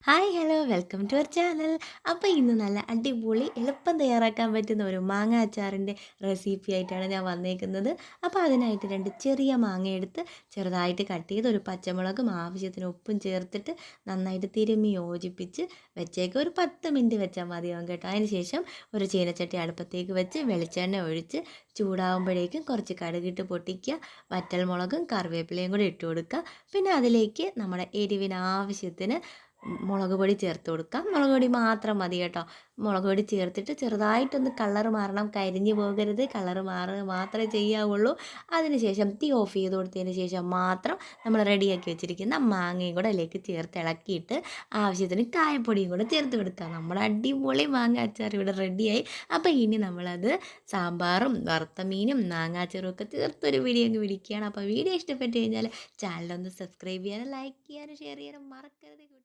Hi hello welcome to our channel. അപ്പോൾ ഇന്ന് നല്ല അടിപൊളി എളുപ്പം തയ്യാറാക്കാൻ പറ്റുന്ന ഒരു മാങ്ങ അച്ചാറിൻ്റെ റെസിപ്പി ആയിട്ടാണ് ഞാൻ വന്നേക്കുന്നത്. അപ്പോൾ അതിനായിട്ട് രണ്ട് ചെറിയ മാങ്ങ എടുത്ത് ചെറുതായിട്ട് കട്ട് ചെയ്ത് ഒരു പച്ചമുളകും ആവശ്യത്തിന് ഉപ്പും ചേർത്തിട്ട് നന്നായിട്ട് തിരുമ്മി യോജിപ്പിച്ച് വെച്ചേക്ക്. ഒരു 10 മിനിറ്റ് വെച്ചാൽ മതിയാവും കേട്ടോ. അതിന് ശേഷം ഒരു ചീനച്ചട്ടി അടുപ്പത്തേക്ക് വെച്ച് വെളിച്ചെണ്ണ ഒഴിച്ച് ചൂടാവുമ്പോഴേക്കും കുറച്ച് കടുകിട്ട് പൊട്ടിക്കുക, വറ്റൽമുളകും കറിവേപ്പിലയും കൂടി ഇട്ട് കൊടുക്കുക. പിന്നെ അതിലേക്ക് നമ്മുടെ എരിവിന് ആവശ്യത്തിന് മുളക് പൊടി ചേർത്ത് കൊടുക്കാം. മുളക് പൊടി മാത്രം മതി കേട്ടോ. മുളക് പൊടി ചേർത്തിട്ട് ചെറുതായിട്ടൊന്ന് കളറ് മാറണം, കരിഞ്ഞു പോകരുത്. കളറ് മാറുക മാത്രമേ ചെയ്യാവുള്ളൂ. അതിനുശേഷം തീ ഓഫ് ചെയ്ത് കൊടുത്തതിന് ശേഷം മാത്രം നമ്മൾ റെഡിയാക്കി വെച്ചിരിക്കുന്ന മാങ്ങയും കൂടെ അതിലേക്ക് ചേർത്ത് ഇളക്കിയിട്ട് ആവശ്യത്തിന് കായപ്പൊടിയും കൂടെ ചേർത്ത് കൊടുക്കുക. നമ്മുടെ അടിപൊളി മാങ്ങ അച്ചാർ ഇവിടെ റെഡിയായി. അപ്പോൾ ഇനി നമ്മളത് സാമ്പാറും വറുത്ത മീനും മാങ്ങാച്ചാറും ഒക്കെ ചേർത്തൊരു വീഡിയോ അങ്ങ് പിടിക്കുകയാണ്. അപ്പോൾ വീഡിയോ ഇഷ്ടപ്പെട്ട് കഴിഞ്ഞാൽ ചാനലൊന്ന് സബ്സ്ക്രൈബ് ചെയ്യാനും ലൈക്ക് ചെയ്യാനും ഷെയർ ചെയ്യാനും മറക്കരുത്.